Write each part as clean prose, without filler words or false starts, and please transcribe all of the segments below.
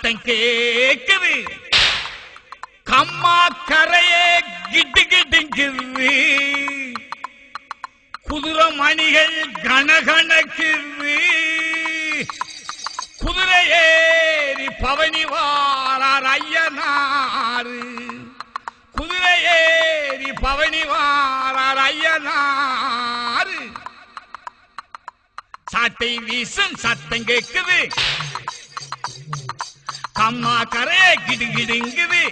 சத்தம் கேக்குது. கம்மா கரையே கிட்டு கிட்டுங்குது. குதிரை மணிகள் கணகணக்குது. குதிரை ஏறி பவனி வாரார் ஐயனாரு. குதிரை ஏறி பவனி வாரார் ஐயனாரு. சாட்டை வீசும் சத்தம் கேக்குது. கம்மா கரையே கிடுகிடுங்குது.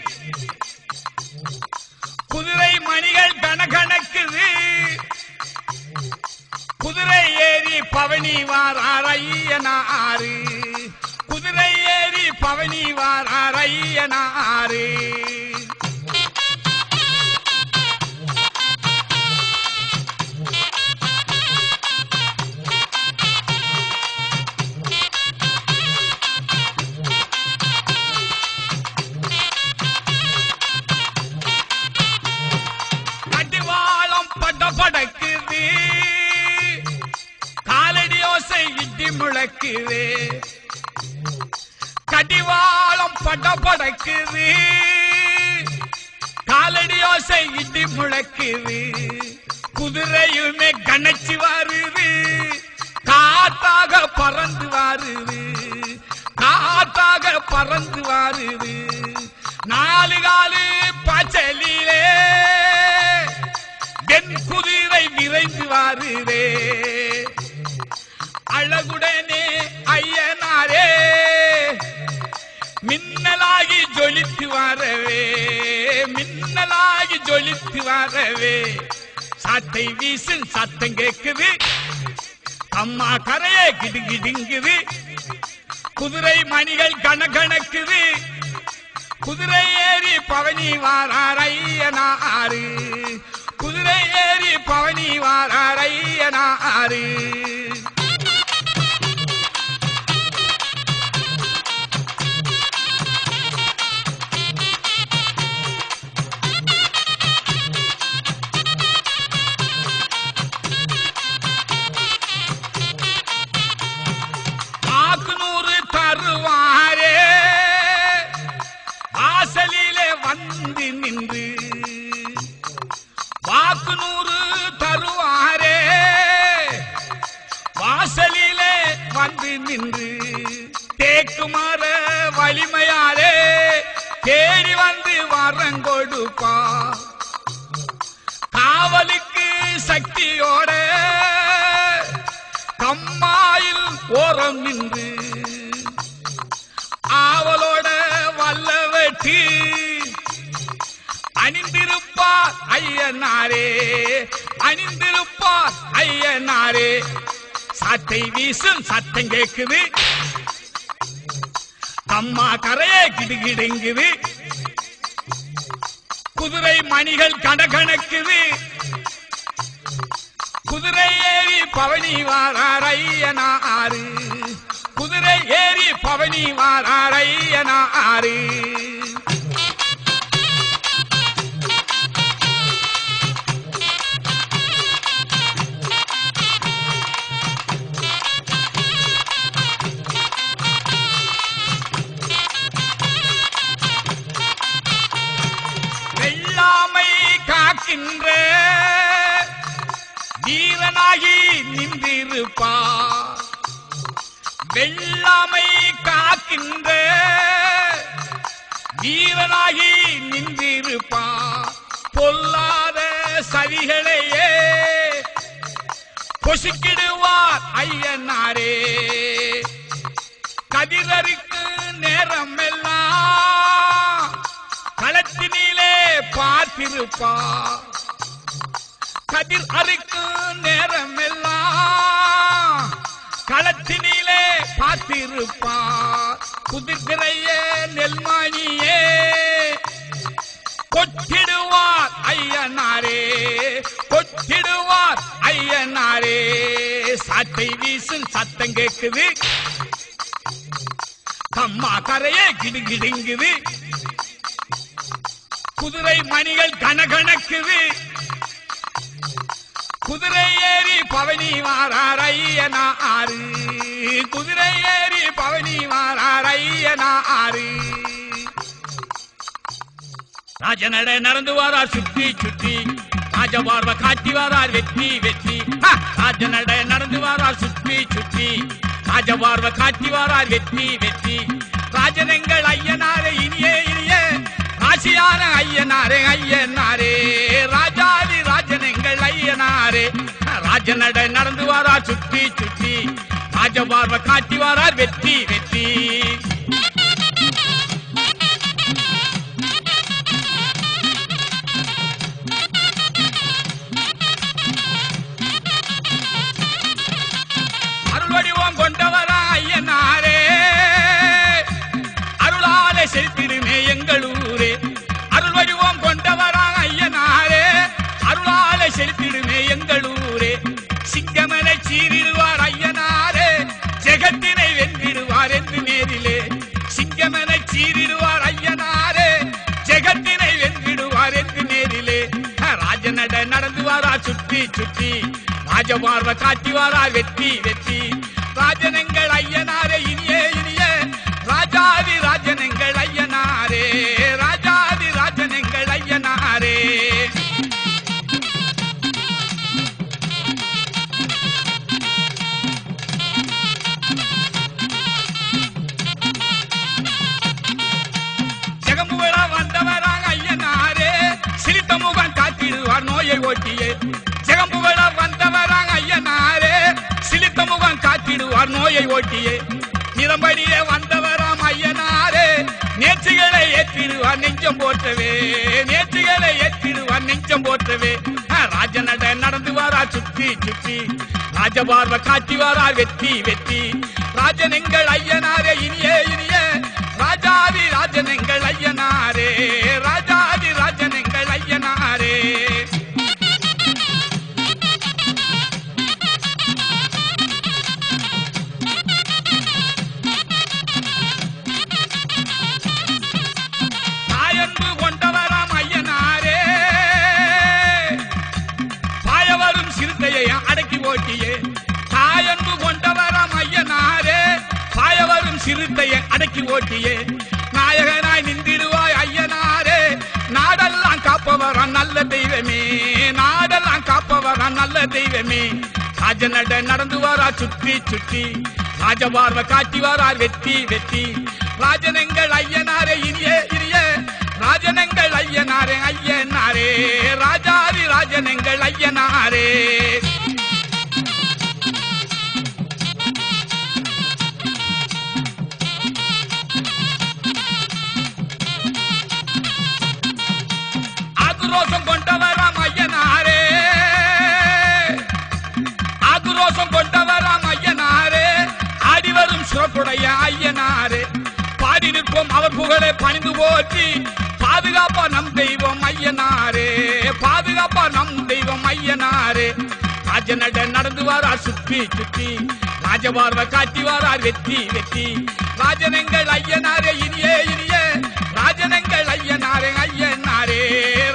குதிரை மணிகள் கணக்கணக்குது. குதிரை ஏறி பவனி வாரார் ஐயனாரு. குதிரை ஏறி பவனி வாரார் ஐயனாரு. கடிவாளம் படபடக்குது. காலடி ஓசை இடி முழக்குது. கடிவாளம் படபடக்குது. காலடி ஓசை இடி முழக்குது. குதிரையுமே கணச்சு வருது. காத்தாக பறந்து வருது. காத்தாக பறந்து வருது. நாலு காலு பச்சலிலே தென் குதிரை விரைந்து வருதே. அழகுடனே ஐயனாரே மின்னலாகி ஜொலித்து வரவே. மின்னலாகி ஜொலித்து வரவே. சாட்டை வீசும் சத்தம் கேக்குது. அம்மா கரையே கிடுகிடுங்குது. குதிரை மணிகள் கணக்கணக்குது. குதிரை ஏறி பவனி வாரார் ஐயனாரு. குதிரை ஏறி பவனி வாரார் ஐயனாரு. தருவாரே வாசலிலே வந்து நின்று. வாக்கு 100 தருவாரே வாசலிலே வந்து நின்று. தேக்கு மர வலிமையாரே தேடி வந்து வரங்கொடுப்பா. காவலுக்கு சக்தியோட கம்மாயில் ஓரம் நின்று. ஆவலோட வல்லவட்டி அணிந்திருப்பார் ஐயனாரே. அணிந்திருப்பார் ஐயனாரே. சாட்டை வீசும் சத்தம் கேக்குது. அம்மா கரையே கிடுகிடுங்குது. குதிரை மணிகள் கணக்கணக்குது. குதிரை ஏறி பவனி வாரார் ஐயனாரு. குதிரை ஏறி பவனி வாரார் ஐயனாரு. வெள்ளாமை காக்கின்ற வீரனாகி நின்றிருப்பார். வெள்ளாமை காக்கின்ற வீரனாகி நின்றிருப்பார். பொல்லாத சதிகளையே பொசுக்கிடுவார் ஐயனாரே. கதிரருக்கு நேரம் எல்லாம் களத்தினிலே பார்த்திருப்பார். கதிர் அறுக்கு நேரம் எல்லாம் களத்தினிலே பார்த்திருப்பார். குதிர்கிறைய நெல்மணியே கொட்டிடுவார் ஐயனாரே. கொட்டிடுவார் ஐயனாரே. சாட்டை வீசும் சத்தம் கேக்குது. அம்மா கரையே கிடுகிடுங்குது. குதிரை மணிகள் கணக்கணக்குது. குதிரை ஏறி பவனி வாரார் ஐயனாரு. குதிரை ஏறி பவனி வாரார் ஐயனாரு. ராஜநட நடந்து வாரார் சுற்றி சுற்றி, ராஜபார்வை காட்டி வாரார் வெற்றி வெற்றி. ராஜநட நடந்து வாரார் சுற்றி சுற்றி, ராஜபார்வை காட்டி வாரார் வெற்றி வெற்றி. ராஜனங்கள் ஐயனாரே இனியே இனியே, ராசியான ஐயனாரே ஐயனாரே, ராஜாதி ராஜனங்கள் ஐயனாரே. ராஜநட நடந்து வாரார் சுற்றி சுற்றி, ராஜபார்வை காட்டி வாரார் வெற்றி வெற்றி. அருள்வடிவம் கொண்டவரா ஐயனாரே, அருளாலே செலுத்திடுமே எங்கள் ஊரே. அருள்வடிவம் கொண்டவரா ஐயனாரே, அருளாலே செலுத்திடுமே எங்கள் ஊரே. சிங்கமனை சீரிடுவார் ஐயனாரே, ஜெகத்தினை வென்றிடுவார் என்று நேரிலே. சிங்கமனை சீரிடுவார் ஐயனாரே, ஜெகத்தினை வென்றிடுவார் என்று நேரிலே. ராஜநட நடந்து வாரார் சுற்றி சுற்றி, ராஜபார்வை காட்டி வாரார் வெற்றி வெற்றி. ராஜனங்கள் ஐயனாரே இனியே இனியே, ராஜாதி ராஜனங்கள் ஐயனாரே, ராஜாதி ராஜனங்கள் ஐயனாரே. ஜெகமுகா வந்தவராக ஐயனாரே, சிரித்த முகம் காத்திடுவார் நோயை ஓட்டியே. ஜெகமுகா வந்தவராக ஐயனாரே, சிலித்த முகம் காத்திடுவார் நோயை ஓட்டியே. நிறம்படியே வந்தவராம் ஐயனாரே, நேற்றுகளை ஏற்றிடுவார் நெஞ்சம் போற்றவே, நேற்றுகளை ஏற்றிடுவார் நெஞ்சம் போற்றவே. ராஜநட நடந்து வாரார் சுற்றி சுற்றி, ராஜபார்வை காட்டி வாரார் வெற்றி வெற்றி. ராஜனங்கள் ஐயனாரே இனியே இனியே, ராஜாதி ராஜனங்கள் ஐயனாரே, ராஜாதி ராஜனங்கள் ஐயனாரே. தாயன்பு கொண்டவராம் ஐயனாரே, பாயவரும் சிறுத்தையை அடக்கி ஓட்டியே. தாயன்பு கொண்டவராம் ஐயனாரே, பாயவரும் சிறுத்தையை அடக்கி ஓட்டியே. நாயகனாய் நின்றிடுவாய் ஐயனாரே, நாடெல்லாம் காப்பவரான் நல்ல தெய்வமே, நாடெல்லாம் காப்பவரான் நல்ல தெய்வமே. ராஜநட நடந்து வாரார் சுற்றி சுற்றி, ராஜபார்வை காட்டி வாரார் வெற்றி வெற்றி. ராஜனங்கள் ஐயனாரே இனியே இனியே, ராஜனங்கள் ஐயனாரே ஐயனாரே, ராஜாதி ராஜனங்கள் ஐயனாரே. ஆக்ரோஷம் கொண்டவராம் ஐயனாரே, ஆக்ரோஷம் கொண்டவராம் ஐயனாரே, ஆடிவரும் சிறப்புடைய ஐயனாரே. பாடி நிற்போம் அவர் புகழை பணிந்து போற்றி, பாதுகாப்பா நம் தெய்வம் ஐயனாரே, பாதுகாப்பா நம் தெய்வம் ஐயனாரே. ராஜநட நடந்து வாரார் சுற்றி சுற்றி, ராஜபார்வை காட்டி வாரார் வெற்றி வெற்றி. ராஜனங்கள் ஐயனாரே இனியே இனியே, ராஜனங்கள் ஐயனாரே ஐயனாரே,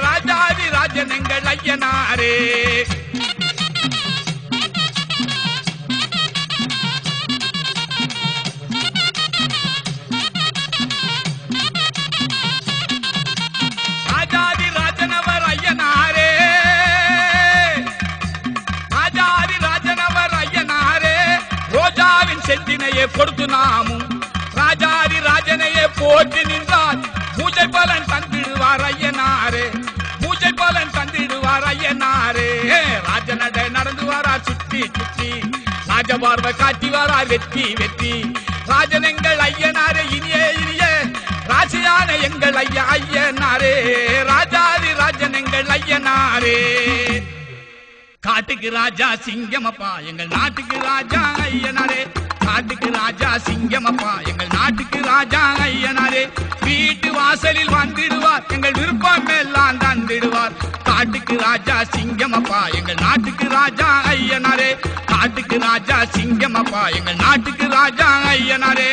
ராஜாதி ராஜனங்கள் ஐயனாரே. ராஜாதி ராஜனவர் ஐயனாரே, ராஜாதி ராஜனவர் ஐயனாரே, ரோஜாவின் செந்தினையை கொடுத்து நாமும் ராஜாதி ராஜனையே போற்றி நின்றார். பூஜை பலன் தந்திடுவார் ஐயனாரே, பூஜை பலன் தந்திடுவார் ஐயனாரே. ராஜநட நடந்து வாரார் சுற்றி சுற்றி, ராஜபார்வை காட்டி வாரார் வெற்றி வெற்றி. ராஜனங்கள் ஐயனாரே இனியே இனியே, ராசியான எங்கள் ஐயா ஐயனாரே, ராஜாதி ராஜனங்கள் ஐயனாரே. காட்டுக்கு ராஜா சிங்கமப்பா எங்கள் நாட்டுக்கு ராஜா ஐயனாரே, காட்டுக்கு ராஜா சிங்கமப்பா எங்கள் நாட்டுக்கு ராஜா ஐயனாரே. வீட்டு வாசலில் வந்திடுவார், எங்கள் விருப்பம் எல்லாம் தந்திடுவார். காட்டுக்கு ராஜா சிங்கமப்பா எங்கள் நாட்டுக்கு ராஜா ஐயனாரே, காட்டுக்கு ராஜா சிங்கமப்பா எங்கள் நாட்டுக்கு ராஜா ஐயனாரே.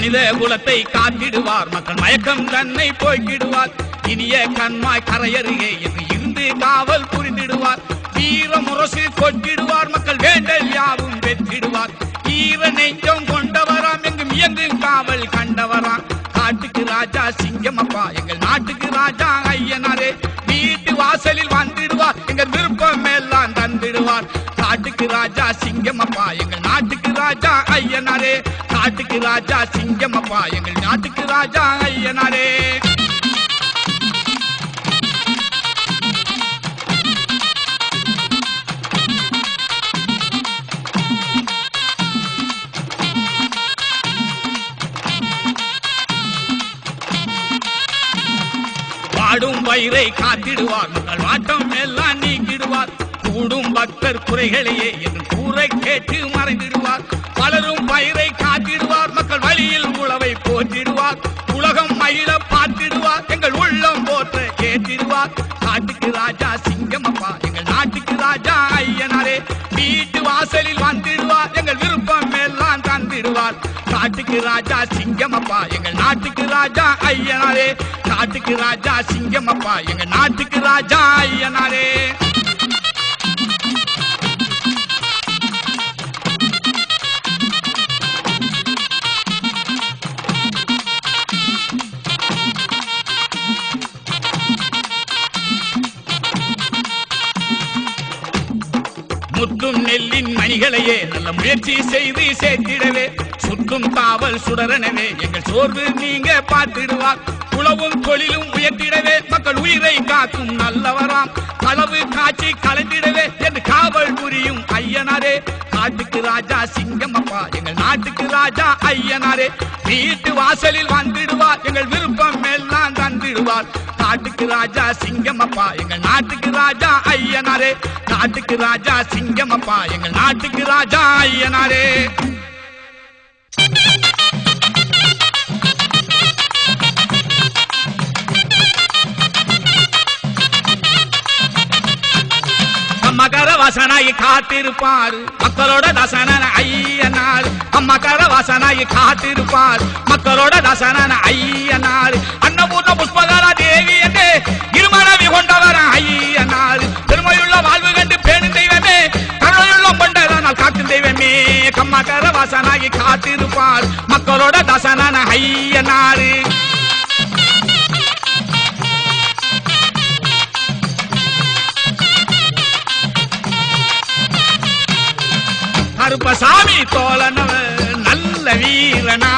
மனித குலத்தை காத்திடுவார் மக்கள் மயக்கம் தன்னை போய்கிடுவார் இனிய கண்மாய் கரையருகே என்று இருந்து காவல் புரிந்திடுவார் வீர முரசு கொட்டிடுவார் மக்கள் வேண்டல் யாவும் வெற்றிடுவார் ஈர நெஞ்சம் கொண்டவராம் எங்கும் இயங்கும் காவல் கண்டவராம் காட்டுக்கு ராஜா சிங்கமப்பா எங்கள் நாட்டுக்கு ராஜா ஐயனாரே வீட்டு வாசலில் வந்துடுவார் எங்கள் விருப்பம் எல்லாம் தந்திடுவார் காட்டுக்கு ராஜா சிங்கமப்பா எங்கள் நாட்டுக்கு ராஜா ஐயனாரே காட்டுக்கு ராஜா சிங்கமப்பா எங்கள் நாட்டுக்கு ராஜா ஐயனாரே வாடும் வயிறை காத்திடுவார் மக்கள் வாட்டம் எல்லாம் நீக்கிடுவார் கூடும் பக்தர் குறைகளையே என்று கூரை கேட்டு மறைந்திடுவார் பலரும் பயிரை காத்திடுவார் மக்கள் வழியில் உழவை போற்றிடுவார் உலகம் மயில பார்த்திடுவார் எங்கள் உள்ளம் போற்ற கேட்டிடுவார் காட்டுக்கு ராஜா சிங்கமப்பா எங்கள் நாட்டுக்கு ராஜா ஐயனாரே வீட்டு வாசலில் வந்துடுவார் எங்கள் விருப்பம் எல்லாம் தந்திடுவார் காட்டுக்கு ராஜா சிங்கமப்பா எங்கள் நாட்டுக்கு ராஜா ஐயனாரே காட்டுக்கு ராஜா சிங்கமப்பா எங்கள் நாட்டுக்கு ராஜா ஐயனாரே முற்றும் நெல்லின் மணிகளையே நல்ல முயற்சி செய்து சேர்த்திடவே சுற்றும் காவல் சுடரனவே எங்கள் சோர்வு நீங்க பார்த்திடுவார் உழவும் தொழிலும் உயர்த்திடவே மக்கள் உயிரை காக்கும் நல்லவராம் களவு காட்சி கலந்திடவே என்று காவல் புரியும் ஐயனாரே காட்டுக்கு ராஜா சிங்கமப்பா எங்கள் நாட்டுக்கு ராஜா ஐயனாரே வீட்டு வாசலில் வந்துடுவார் எங்கள் விருப்பம் எல்லாம் தந்திடுவார் காட்டுக்கு ராஜா சிங்கமப்பா எங்கள் நாட்டுக்கு ராஜா ஐயனாரே காட்டுக்கு ராஜா சிங்கமப்பா எங்கள் நாட்டுக்கு ராஜா ஐயனாரே அம்மகர வாசனாகி காத்திருப்பார் மக்களோட தாசனான ஐயனார் அம்மகர வாசனாகி காத்திருப்பார் மக்களோட தாசனான ஐயனார் அன்னபூர்ண புஷ்பகரா தேவி என்று இருமனவி கொண்டவர் ஐயனார் பெருமையுள்ள வாழ்வு கண்டு பேணும் தெய்வமே கருணையுள்ள கொண்டதனால் காக்கும் தெய்வமே கம்மகர வாசனாகி காத்திருப்பார் மக்களோட தாசனான ஐயனார் கருப்பசாமி தோழனவர் நல்ல வீரனா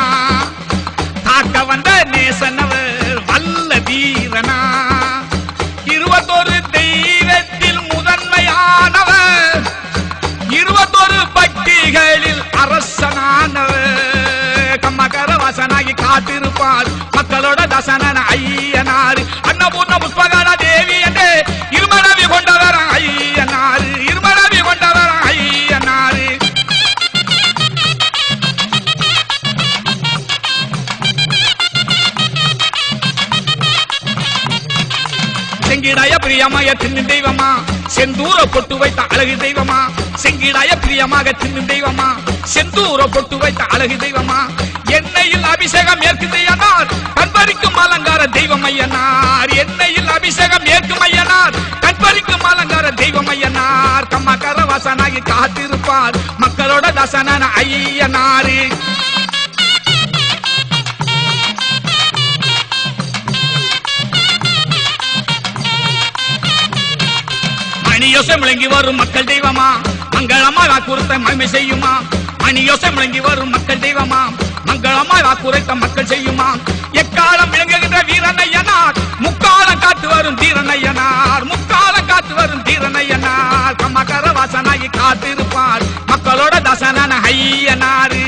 காக்க வந்த நேசனவர் வல்ல வீரனா 21 தெய்வத்தில் முதன்மையானவர் 21 பக்திகளில் அரசனானவர் கம்மகர வாசனாகி காத்திருப்பார் மக்களோட தசனன ஐயனார் அன்னபூர்ண புஷ்பகரா தேவி என்று இருமனவி கொண்டவர் ஐயனார் இருமனவி கொண்டவர் ஐயனார் செங்கிடாய பிரியமாக தின்னும் தெய்வமா செந்தூர பொட்டு வைத்த அழகு தெய்வமா செங்கிடாய பிரியமாக தின்னும் தெய்வமா செந்தூர பொட்டு வைத்த அழகு தெய்வமா எண்ணெயில் அபிஷேகம் ஏற்கும் ஐயனார் கண்பறிக்கும் அலங்கார தெய்வம் ஐயனார் எண்ணெயில் அபிஷேகம் ஏற்கும் ஐயனார் கண்பறிக்கும் அலங்கார தெய்வம் ஐயனார் கம்மகர வாசனாகி காத்திருப்பார் மக்களோட தாசனான ஐயனாரு மணியோசை முழங்கி வரும் மக்கள் தெய்வமா மங்களமா வாக்குறுத்த மகிமை செய்யுமா மணியோசை முழங்கி வரும் மக்கள் தெய்வமா மங்களமா வாக்குறுத்த மக்கள் செய்யுமா எக்காலம் விளங்குகின்ற வீரனையனார் முக்காலம் காத்து வரும் தீரனையனார் முக்காலம் காத்து வரும் தீரனையனார் கம்மகர வாசனாகி காத்திருப்பார் மக்களோட தாசனான ஐயனாரு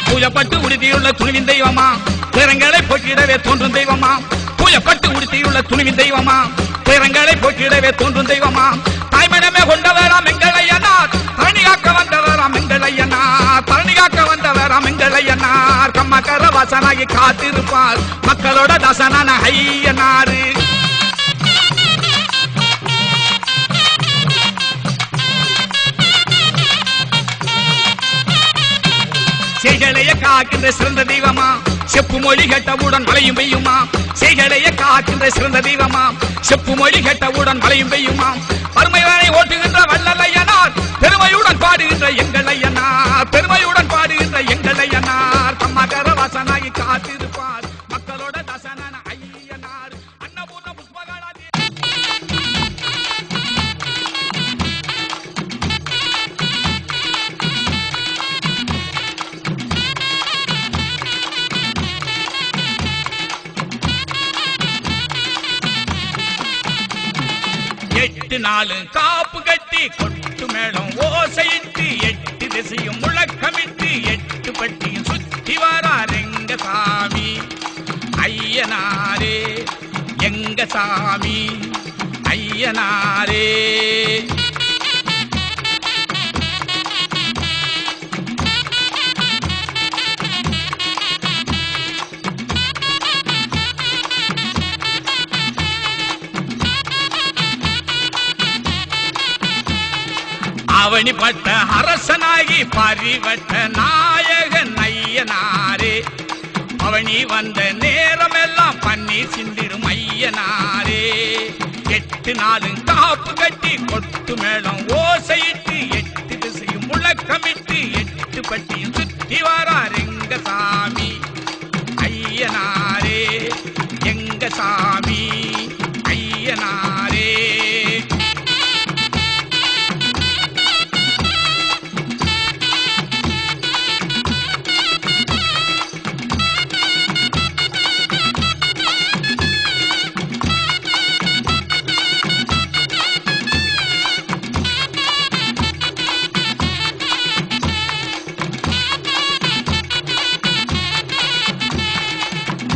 பூஜப்பட்டு உடுத்தியுள்ள துணிவின் தெய்வமா பேரங்களை போக்கிடவே தோன்றும் தெய்வமா பூஜப்பட்டு உடுத்தியுள்ள துணிவின் தெய்வமா பேரங்களை போக்கிடவே தோன்றும் தெய்வமா தாய்மனமே கொண்டவராம் எங்கள் ஐயனார் தரணி காக்க வந்தவராம் எங்கள் ஐயனார் தரணி காக்க வந்தவராம் எங்கள் ஐயனார் கம்மகர வாசனாகி காத்திருப்பார் மக்களோட தாசனான ஐயனாரு செய்களைய காக்கின்ற சிறந்த தெய்வமா செப்பு மொழி கேட்டவுடன் மழையும் பெய்யுமா செய்களைய காக்கின்ற சிறந்த தெய்வமா செப்பு மொழி கேட்டவுடன் மழையும் பெய்யுமா வறுமையானை ஓட்டுகின்ற வள்ளலையனார் பெருமையுடன் பாடுகின்ற எங்கள் ஐயனார் பெருமையுடன் பாடுகின்ற எங்கள் ஐயனார் தம்மகர வாசனாகி காத்திருப்பார் மக்களோட தசனான ஐயனார் அன்னபூர்ண புஷ்பகாலாதி 8 நாள் காப்பு கட்டி கொட்டு மேளம் ஓசையிட்டு 8 திசையும் முழக்கமிட்டு 8 பட்டியும் சுத்தி வாரார் எங்க சாமி ஐயனாரே எங்க சாமி ஐயனாரே அவனி பட்ட அரசனாகி பரிவட்ட நாயகன் ஐயனாரே அவனி வந்த நேரம் எல்லாம் பன்னீர் சிந்திடும் ஐயனாரே 8 நாளும் காப்பு கட்டி கொட்டு மேளம் ஓசையிட்டு 8 திசையும் முழக்கமிட்டு 8 பட்டியும் சுத்தி வாரார் எங்க சாமி ஐயனாரே எங்க சாமி ஐயனாரே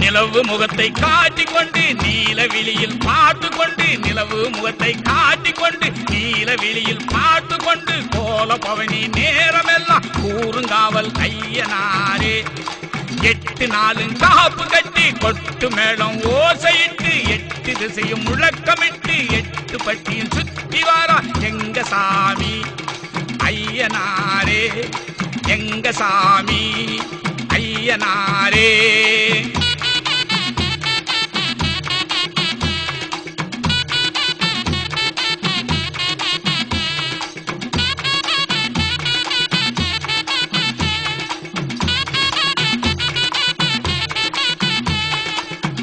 நிலவு முகத்தை காட்டிக்கொண்டு நீலவிழியில் பாட்டுக்கொண்டு நிலவு முகத்தை காட்டிக்கொண்டு நீலவிழியில் பாட்டுக்கொண்டு கோல பவனி நேரமெல்லாம் கூறுங்காவல் ஐயனாரே 8 நாளும் காப்பு கட்டி கொட்டு மேளம் ஓசையிட்டு 8 திசையும் முழக்கமிட்டு 8 பட்டியும் சுத்தி வாரா எங்க சாமி ஐயனாரே எங்க சாமி ஐயனாரே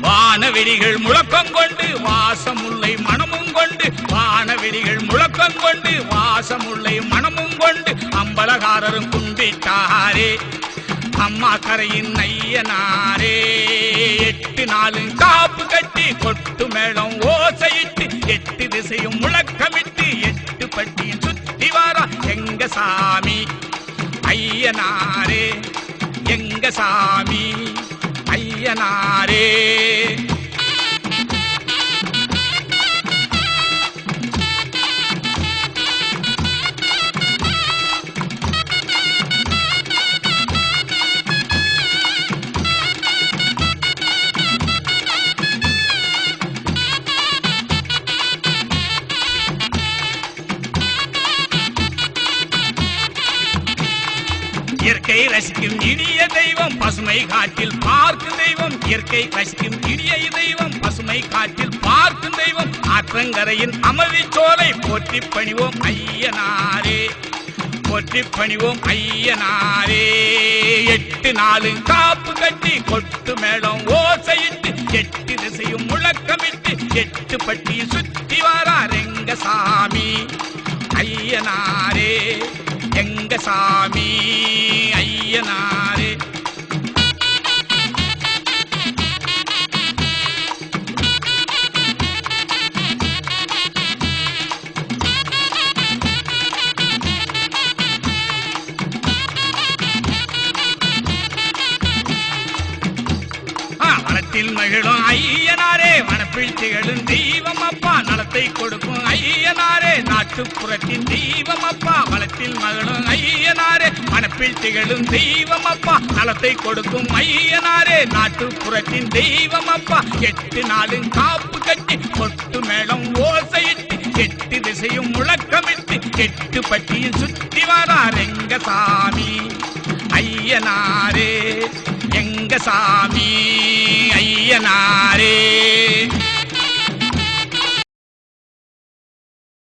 வானவெடிகள் முழக்கம் கொண்டு வாசமுல்லை மனமும் கொண்டு வானவெடிகள் முழக்கம் கொண்டு வாசமுல்லை மனமும் கொண்டு அம்பலகாரரும் கும்பிட்டாரே அம்மா கரையின் ஐயனாரே 8 நாளும் காப்பு கட்டி கொட்டு மேளம் ஓசையிட்டு 8 திசையும் முழக்கமிட்டு 8 பட்டியும் சுத்தி வாரா எங்க சாமி ஐயனாரே எங்க சாமி ஐயனாரே இயற்கை ரசிக்கும் இனிய தெய்வம் பசுமை காட்டில் பார்க்கும் தெய்வம் இயற்கை ரசிக்கும் இனிய தெய்வம் பசுமை காட்டில் பார்க்கும் தெய்வம் ஆற்றங்கரையின் அமர்வி சோலை போற்றி பணிவோம் ஐயனாரே போற்றி பணிவோம் ஐயனாரே 8 நாளும் காப்பு கட்டி கொட்டு மேளம் ஓசையிட்டு 8 திசையும் முழக்கமிட்டு 8 பட்டியும் சுத்தி வாரார் எங்க சாமி ஐயனாரே எங்க சாமி ஐயனாரே வனத்தில் மகிழும் ஐயனாரே வனப்பில் திகழும் தெய்வம் அப்பா நலத்தை கொடுக்கும் ஐயனாரே நாட்டுப்புறத்தின் தெய்வம் அப்பா வனத்தில் மகிழும் ஐயனாரே வனப்பில் திகழும் தெய்வம் அப்பா நலத்தை கொடுக்கும் ஐயனாரே நாட்டுப்புறத்தின் தெய்வம் அப்பா 8 நாளும் காப்பு கட்டி கொட்டு மேளம் ஓசையிட்டு 8 திசையும் முழக்கமிட்டு 8 பட்டியும் சுத்தி வாரார் எங்க சாமி ஐயனாரே எங்க சாமி ஐயனாரே.